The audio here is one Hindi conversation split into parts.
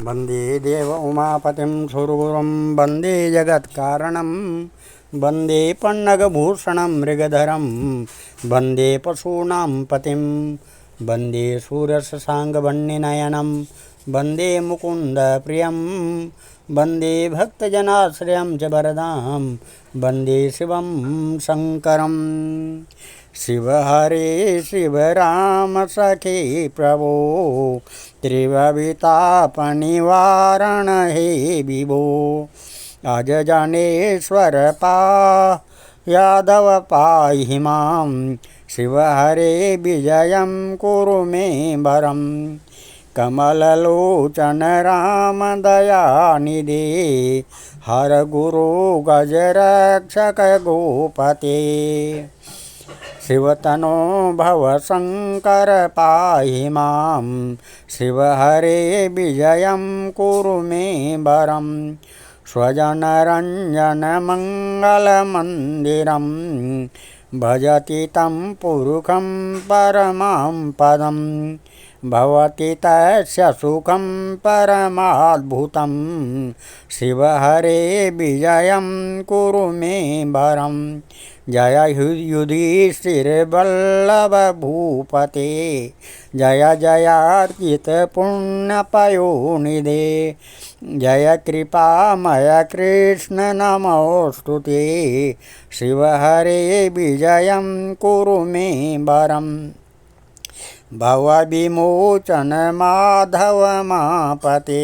वंदे देव उमापतिं सुरगुरुं वंदे जगत्कारणं वंदे पन्नगभूषणं मृगधरं वंदे पशूनां पतिं वंदे शूरशशाङ्कवह्निनयनं वंदे मुकुन्दप्रियं वंदे भक्तजनाश्रयं च वरदां वंदे शिवं शङ्करम्। शिव हरे शिव राम सखे प्रभो त्रिभवितापनिवारण हे विभो। अज जनेश्वर पा यादव पाहि मां शिव हरे विजयं कुरु मे वरं। कमललोचन राम दयानिधे हर गुरु गजरक्षक गोपते। शिवतनो भव शंकर पाहि मां शिव हरे विजयं कुरु मे वरं। स्वजनरञ्जन मङ्गलमन्दिरं भजति तं पुरुषं परमां पदं। भवति तस्य सुखं परमाद्भुतं शिव हरे विजयं कुरु मे वरं। जय युधिष्ठिरवल्लभ भूपते जय जयार्चित पुण्यपयोनिधे। जय कृपामय कृष्ण नमोस्तुते शिव हरे विजयं कुरु मे वरं। भवविमोचन माधव मापते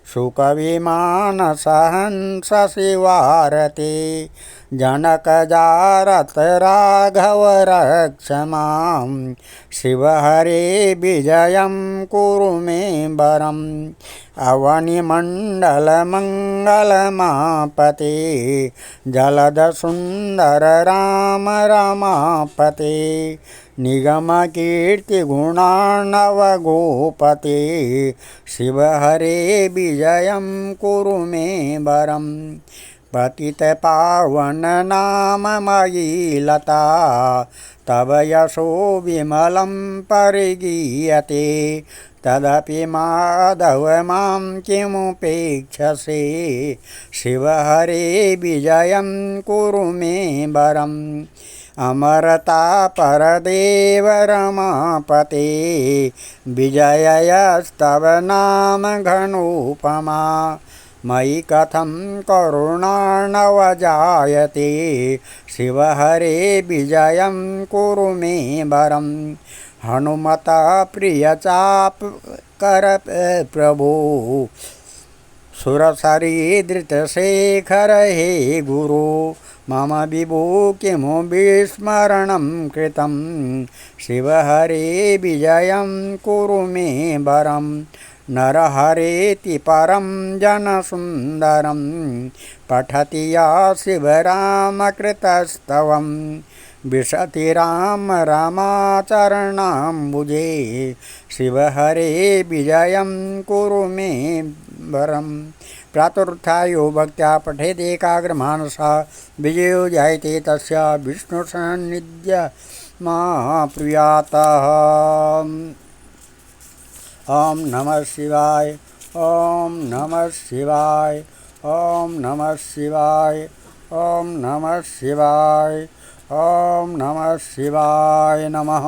सुखविमान सहंस शिवारते। जनक जारत राघव रक्ष मां शिव हरे विजयं कुरु मे वरं। अवनिमण्डल मङ्गलमापते जलद सुन्दर राम रमापते। निगम कीर्ति गुणार्णव गोपते शिव हरे विजयं कुरु मे वरं। पतित पावन नाम मयि लता तव यशो विमलं परिगीयते। तदपि माधव मां किमुपेक्षसे शिव हरे विजयं कुरु मे वरं। अमरता परदेव रमापते विजयस्तव नाम घनोपमा। मयि कथं करुणार्णव जायते शिव हरे विजयं कुरु मे वरं। हनुमत प्रिय चाप कर प्रभो सुरसरीधृत शेखर हे गुरु। मम विभो किमु विस्मरणं कृतं शिव हरे विजयं कुरु मे वरं। नरहरेति परं जनसुन्दरं पठति या शिवरामकृतस्तवं। विशति राम रमाचरणाम्बुजे शिव हरे विजयं कुरु मे वरं। प्रातरुत्थायो भक्त्या पठेदेकाग्रमानसा विजयो जायते तस्य विष्णुसान्निध्य प्रियातः। ओम नमः शिवाय ओम नमः शिवाय ओम नमः शिवाय ओम नमः शिवाय ओम नमः शिवाय नमः।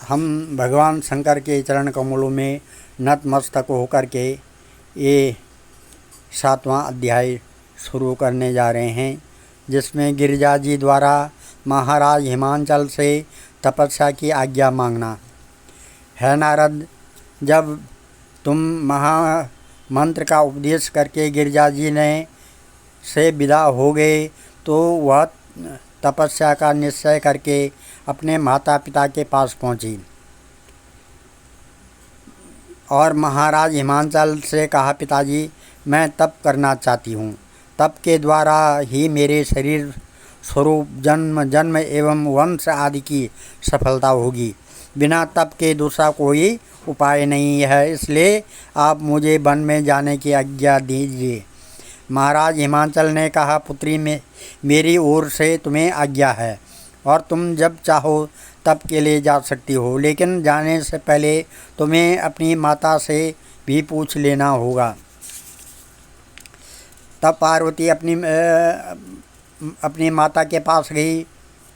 हम भगवान शंकर के चरण कमलों में नतमस्तक होकर के ये 7वां अध्याय शुरू करने जा रहे हैं, जिसमें गिरिजा जी द्वारा महाराज हिमांचल से तपस्या की आज्ञा मांगना है। नारद, जब तुम महामंत्र का उपदेश करके गिरिजा जी ने से विदा हो गए तो वह तपस्या का निश्चय करके अपने माता पिता के पास पहुंची और महाराज हिमांचल से कहा, पिताजी मैं तप करना चाहती हूँ। तप के द्वारा ही मेरे शरीर स्वरूप जन्म एवं वंश आदि की सफलता होगी। बिना तप के दूसरा कोई उपाय नहीं है, इसलिए आप मुझे वन में जाने की आज्ञा दीजिए। महाराज हिमांचल ने कहा, पुत्री में मेरी ओर से तुम्हें आज्ञा है और तुम जब चाहो तप के लिए जा सकती हो, लेकिन जाने से पहले तुम्हें अपनी माता से भी पूछ लेना होगा। तब पार्वती अपनी माता के पास गई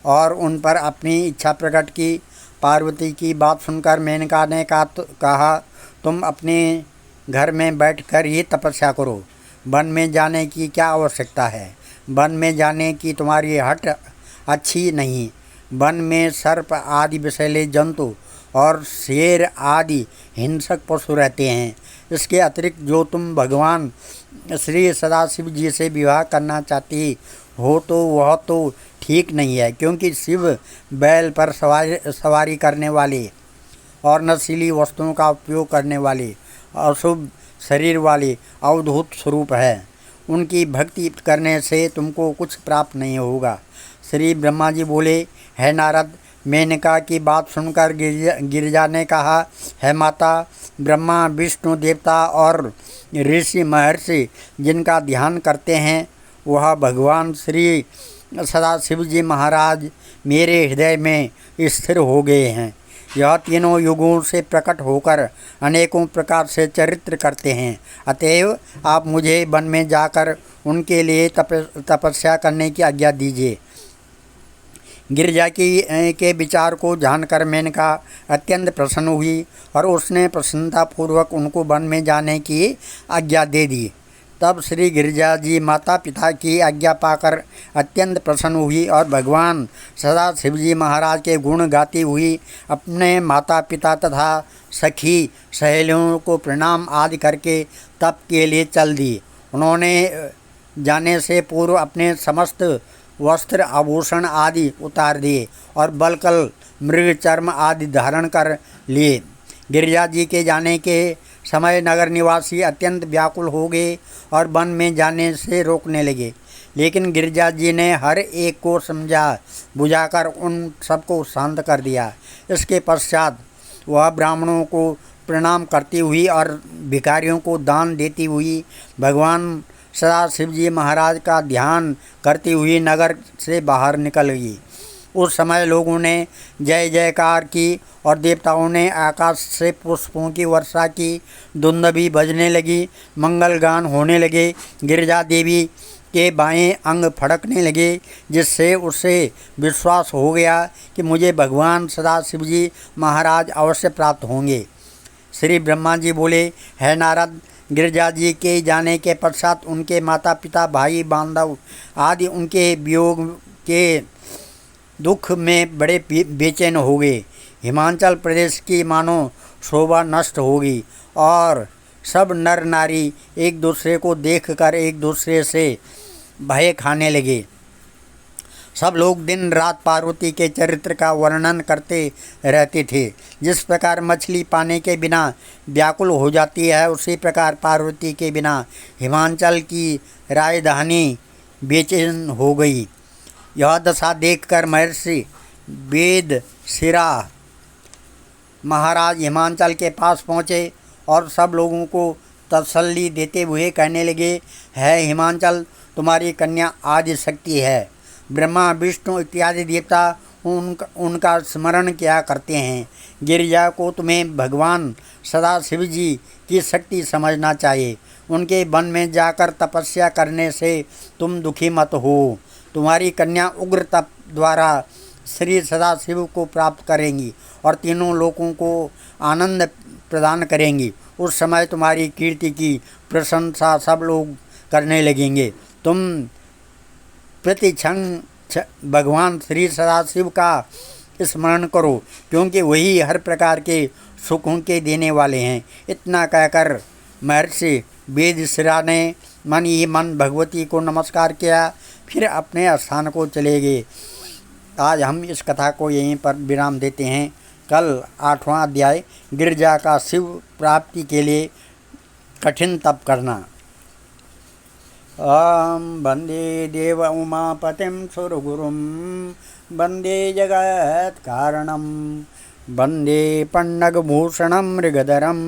और उन पर अपनी इच्छा प्रकट की। पार्वती की बात सुनकर मेनका ने कहा तुम अपने घर में बैठकर ही तपस्या करो, वन में जाने की क्या आवश्यकता है। वन में जाने की तुम्हारी हट अच्छी नहीं। वन में सर्प आदि विषैले जंतु और शेर आदि हिंसक पशु रहते हैं। इसके अतिरिक्त जो तुम भगवान श्री सदाशिव जी से विवाह करना चाहती हो तो वह तो ठीक नहीं है, क्योंकि शिव बैल पर सवारी करने वाले और नशीली वस्तुओं का उपयोग करने वाले अशुभ शरीर वाले अवधूत स्वरूप है। उनकी भक्ति करने से तुमको कुछ प्राप्त नहीं होगा। श्री ब्रह्मा जी बोले, है नारद, मेनका की बात सुनकर गिरिजा ने कहा, है माता, ब्रह्मा विष्णु देवता और ऋषि महर्षि जिनका ध्यान करते हैं वह भगवान श्री सदाशिव जी महाराज मेरे हृदय में स्थिर हो गए हैं। यह तीनों युगों से प्रकट होकर अनेकों प्रकार से चरित्र करते हैं। अतएव आप मुझे वन में जाकर उनके लिए तपस्या करने की आज्ञा दीजिए। गिरिजा के विचार को जानकर मेनका अत्यंत प्रसन्न हुई और उसने प्रसन्नतापूर्वक उनको वन में जाने की आज्ञा दे दी। तब श्री गिरिजा जी माता पिता की आज्ञा पाकर अत्यंत प्रसन्न हुई और भगवान सदाशिव जी महाराज के गुण गाती हुई अपने माता पिता तथा सखी सहेलियों को प्रणाम आदि करके तप के लिए चल दी। उन्होंने जाने से पूर्व अपने समस्त वस्त्र आभूषण आदि उतार दिए और बलकल मृग चर्म आदि धारण कर लिए। गिरिजा जी के जाने के समय नगर निवासी अत्यंत व्याकुल हो गए और वन में जाने से रोकने लगे, लेकिन गिरिजा जी ने हर एक को समझा बुझाकर उन सबको शांत कर दिया। इसके पश्चात वह ब्राह्मणों को प्रणाम करती हुई और भिखारियों को दान देती हुई भगवान सदाशिव जी महाराज का ध्यान करती हुई नगर से बाहर निकल गई। उस समय लोगों ने जय जयकार की और देवताओं ने आकाश से पुष्पों की वर्षा की, दुंदुभी बजने लगी, मंगल गान होने लगे। गिरिजा देवी के बाएं अंग फड़कने लगे, जिससे उसे विश्वास हो गया कि मुझे भगवान सदाशिव जी महाराज अवश्य प्राप्त होंगे। श्री ब्रह्मा जी बोले, है नारद, गिरिजा जी के जाने के पश्चात उनके माता पिता भाई बांधव आदि उनके वियोग के दुख में बड़े बेचैन हो गए। हिमाचल प्रदेश की मानो शोभा नष्ट हो गई और सब नर नारी एक दूसरे को देखकर एक दूसरे से भय खाने लगे। सब लोग दिन रात पार्वती के चरित्र का वर्णन करते रहते थे। जिस प्रकार मछली पानी के बिना व्याकुल हो जाती है, उसी प्रकार पार्वती के बिना हिमाचल की राजधानी बेचैन हो गई। यह दशा देखकर महर्षि वेद शिरा महाराज हिमाचल के पास पहुँचे और सब लोगों को तसल्ली देते हुए कहने लगे, है हिमाचल, तुम्हारी कन्या आदि शक्ति है। ब्रह्मा विष्णु इत्यादि देवता उनका स्मरण किया करते हैं। गिरिजा को तुम्हें भगवान सदाशिव जी की शक्ति समझना चाहिए। उनके वन में जाकर तपस्या करने से तुम दुखी मत हो। तुम्हारी कन्या उग्र तप द्वारा श्री सदाशिव को प्राप्त करेंगी और तीनों लोगों को आनंद प्रदान करेंगी। उस समय तुम्हारी कीर्ति की प्रशंसा सब लोग करने लगेंगे। तुम प्रतिक्षण भगवान श्री सदाशिव का स्मरण करो, क्योंकि वही हर प्रकार के सुखों के देने वाले हैं। इतना कहकर महर्षि वेदशिरा ने मन ही मन भगवती को नमस्कार किया, फिर अपने स्थान को चले गए। आज हम इस कथा को यहीं पर विराम देते हैं। कल 8वां अध्याय गिरिजा का शिव प्राप्ति के लिए कठिन तप करना। वंदे देव उमापतिं सुरगुरुं वंदे जगत कारणं वंदे पन्नगभूषणं मृगधरं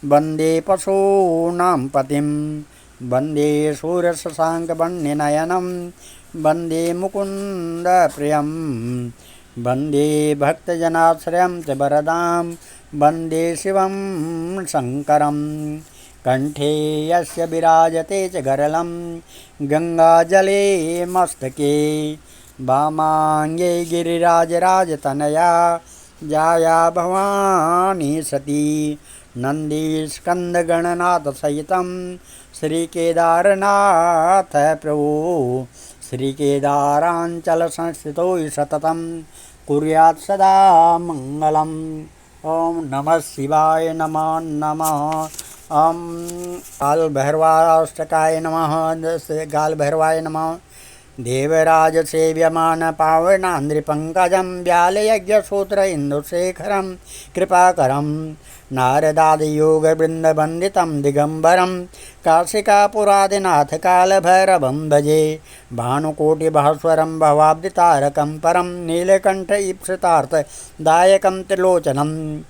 वंदे पशूनां पतिं वंदे सूर्यशशाङ्कवर्णनयनं वंदे मुकुंद प्रियं वन्दे भक्तजनाश्रयं च वरदां वन्दे शिवं शङ्करं कण्ठे यस्य विराजते च गरलं गङ्गाजले मस्तके वामाङ्गे गिरिराजराजतनया जाया भवानी सती नन्दीस्कन्दगणनाथसहितं श्रीकेदारनाथ प्रभु श्रीकेदाराञ्चलसंस्थितो सततं कुर्यात् सदा मङ्गलम्। ॐ नमः शिवाय नमः नमः। कालभैरवाष्टकाय नमः। कालभैरवाय नमः। देवराज सेव्यमान पावनान्द्रिपङ्कजं व्यालयज्ञसूत्र इन्दुशेखरं कृपाकरं नारदादियोगवृन्दवन्दितं दिगम्बरं काशिकापुरादिनाथ कालभैरवं भजे भानुकोटिभास्वरं भवाब्दितारकं परं नीलकण्ठ ईप्सितार्थदायकं त्रिलोचनं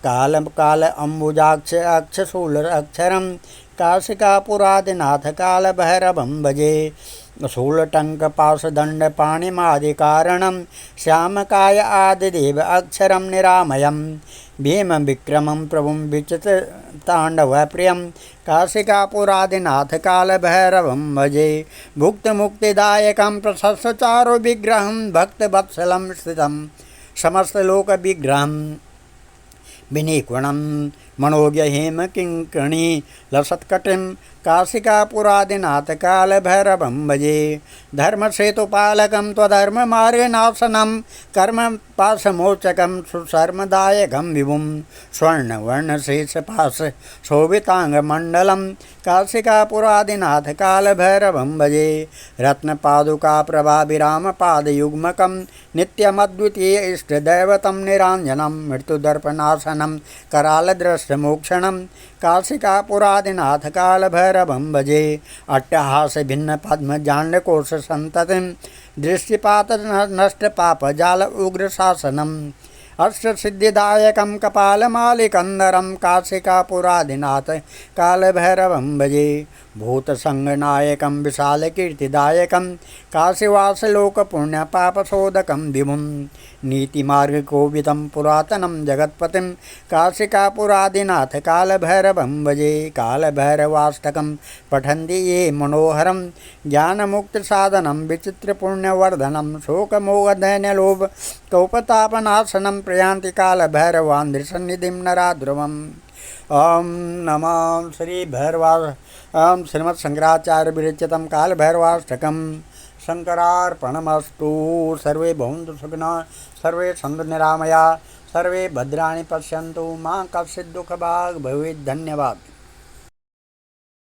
काल अम्बुजाक्ष अक्षशूल अक्षरं काशिकापुरादिनाथ कालभैरवं भजे शूलटंक पाशदंड पाणिमादिकारणं श्यामकाय आदिदेव अक्षरं निरामयं भीम विक्रमं प्रभुं विचित्रताण्डवप्रियं काशिकापुरादिनाथ कालभैरवं भजे भुक्तमुक्तिदायकं प्रशस्तचारु विग्रहं भक्तवत्सलं स्थितं समस्तलोकविग्रहं विनिकुणं मनोज्ञ हेमकिङ्कणी लसत्कटिं काशिकापुरादिनाथ कालभैरवं भजे धर्मसेतुपालकं त्वधर्ममार्गनाशनं कर्मपाशमोचकं सुशर्मदायकं विभुं स्वर्णवर्णशेषपाश शोभिताङ्गमण्डलं काशिकापुरादिनाथ कालभैरवं भजे रत्नपादुकाप्रभाभिरामपादयुग्मकं नित्यमद्वितीय इष्टदैवतं निराञ्जनं मृत्युदर्पनाशनं करालदृष्टमोक्षणं काशिकापुरादिनाथ कालभैरवं भजे अट्टहासभिन्नपद्मजाण्डकोशसन्ततिं दृष्टिपातनष्टपापजाल उग्रशासनम् अष्टसिद्धिदायकं कपालमालिकन्दरं काशिकापुरादिनाथ कालभैरवं भजे भूतसङ्गनायकं विशालकीर्तिदायकं काशीवासलोकपुण्यपापशोधकं विभुं नीतिमार्गकोविदं पुरातनं जगत्पतिं काशिकापुरादिनाथ कालभैरवं भजे कालभैरवाष्टकं पठन्ति ये मनोहरं ज्ञानमुक्तिसाधनं विचित्रपुण्यवर्धनं शोकमोहदैन्यलोभ कौपतापनाशनं प्रयान्ति कालभैरवान्द्रिसन्निधिं नराध्रुवम्। ओम नमः श्री भैरवा ओम श्रीमत्शंकराचार्य विरचितं कालभैरवाष्टकं शंकरार्पणमस्तु। सर्वे भवन्तु सुखिनः, सर्वे सन्तु निरामया, सर्वे भद्राणि पश्यन्तु, मा कश्चित् दुःखभाग् भवेत्। धन्यवाद।